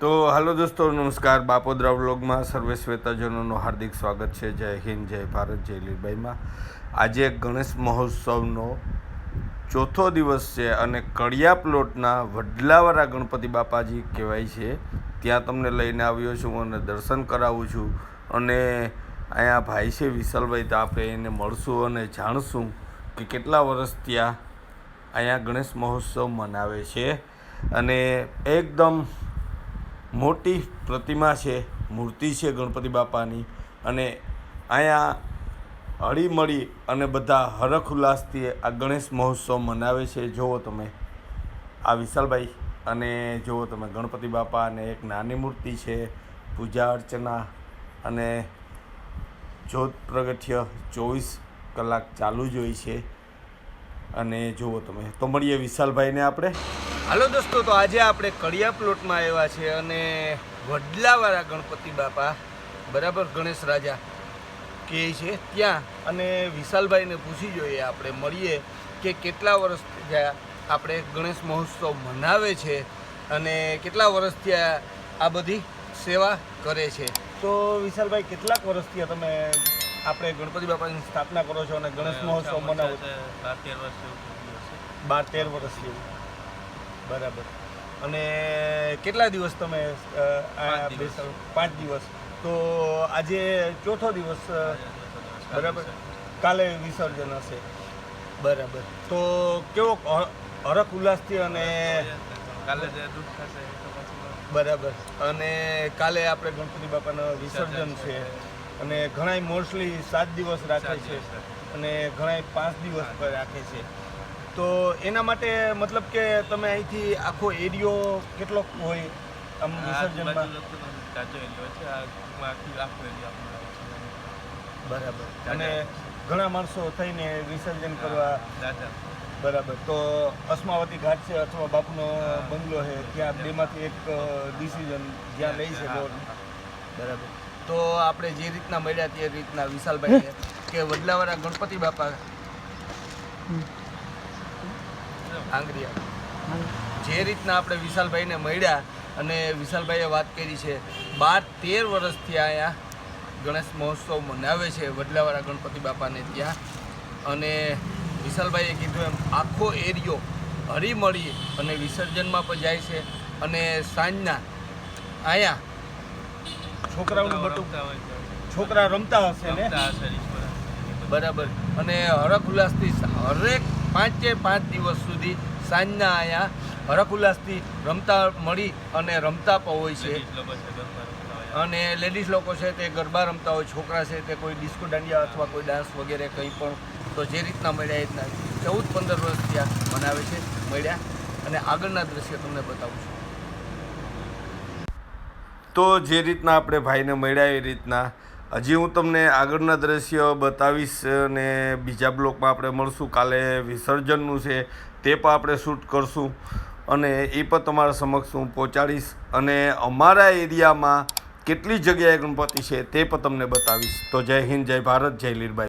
તો હાલો દોસ્તો, નમસ્કાર. બાપોદરા વ્લોગમાં સર્વે શ્વેતાજનોનું હાર્દિક સ્વાગત છે. જય હિન્દ, જય ભારત, જય લીલબાઈમાં. આજે ગણેશ મહોત્સવનો ચોથો દિવસ છે અને કડિયા પ્લોટના વડલાવાળા ગણપતિ બાપાજી કહેવાય છે ત્યાં તમને લઈને આવ્યો છું અને દર્શન કરાવું છું. અને અહીંયા ભાઈ છે વિશાલભાઈ, તો આપણે એને મળશું અને જાણશું કે કેટલા વર્ષ ત્યાં અહીંયા ગણેશ મહોત્સવ મનાવે છે. અને એકદમ મોટી પ્રતિમા છે, મૂર્તિ છે ગણપતિ બાપાની, અને અહીંયા હળીમળી અને બધા હરખ ઉલ્લાસથી આ ગણેશ મહોત્સવ મનાવે છે. જુઓ તમે આ વિશાલભાઈ, અને જુઓ તમે ગણપતિ બાપા, અને એક નાની મૂર્તિ છે, પૂજા અર્ચના અને જ્યોત પ્રગટ્ય 24 કલાક ચાલુ જ હોય છે. અને જુઓ તમે, તો મળીએ વિશાલભાઈને આપણે. હાલો દોસ્તો, તો આજે આપણે કડિયા પ્લોટમાં આવ્યા છે અને વડલાવાળા ગણપતિ બાપા, બરાબર, ગણેશ રાજા કે છે ત્યાં, અને વિશાલભાઈને પૂછી જોઈએ, આપણે મળીએ કે કેટલા વર્ષ થયા આપણે ગણેશ મહોત્સવ મનાવે છે અને કેટલા વર્ષથી આ બધી સેવા કરે છે. તો વિશાલભાઈ, કેટલાક વર્ષથી તમે આપણે ગણપતિ બાપાની સ્થાપના કરો છો અને ગણેશ મહોત્સવ મનાવો છો? 12-13 વર્ષ જેવું, બરાબર. અને કેટલા દિવસ તમે 5 દિવસ? તો આજે ચોથો દિવસ, બરાબર, કાલે વિસર્જન હશે, બરાબર. તો કેવો હરખ ઉલ્લાસથી અને કાલે દૂધ થશે, બરાબર, અને કાલે આપણે ગણપતિ બાપાનું વિસર્જન છે. અને ઘણાય મોસ્ટલી 7 દિવસ રાખે છે અને ઘણાય 5 દિવસ પર રાખે છે. તો એના માટે મતલબ કે તમે અહીંથી આખો એરિયો કેટલો હોય આમ વિસર્જનમાં? બરાબર. અને ઘણા માણસો થઈને વિસર્જન કરવા, બરાબર. તો અસ્માવતી ઘાટ છે અથવા બાપુનો બંગલો છે, ત્યાં બેમાંથી એક ડિસિઝન જ્યાં લઈ છે બોર્ડ, બરાબર. તો આપણે જે રીતના મળ્યા તે રીતના વિશાલભાઈ કે વડલાવાળા ગણપતિ બાપા આંગળીયા, જે રીતના આપણે વિશાલભાઈને મળ્યા અને વિશાલભાઈએ વાત કરી છે 12-13 વર્ષથી અહીંયા ગણેશ મહોત્સવ મનાવે છે વડલાવાળા ગણપતિ બાપાને ત્યાં. અને વિશાલભાઈએ કીધું એમ આખો એરિયો હળીમળી અને વિસર્જનમાં પણ જાય છે. અને સાંજના અહીંયા છોકરાઓનું બધું છોકરા રમતા હશે ને, બરાબર. અને હરખ ઉલ્લાસથી હરેક 5 દિવસ સુધી સાંજના અહીંયા હરખ ઉલ્લાસથી રમતા મળી અને રમતા પણ હોય છે. અને લેડીઝ લોકો છે તે ગરબા રમતા હોય, છોકરા છે તે કોઈ ડિસ્કો દાંડિયા અથવા કોઈ ડાન્સ વગેરે કંઈ પણ. તો જે રીતના મળ્યા એ રીતના 14-15 વર્ષ ત્યાં મનાવે છે મળ્યા. અને આગળના દ્રશ્ય તમને બતાવું છું. તો જે રીતના આપણે ભાઈને મળ્યા એ રીતના હજી હું તમને આગળના દ્રશ્ય બતાવીશ. અને બીજા બ્લોકમાં આપણે મળશું. કાલે વિસર્જનનું છે તે પણ આપણે શૂટ કરશું અને એ પણ તમારા સમક્ષ હું પહોંચાડીશ. અને અમારા એરિયામાં કેટલી જગ્યાએ ગણપતિ છે તે પણ તમને બતાવીશ. તો જય હિન્દ, જય ભારત, જય લીલબાઈ.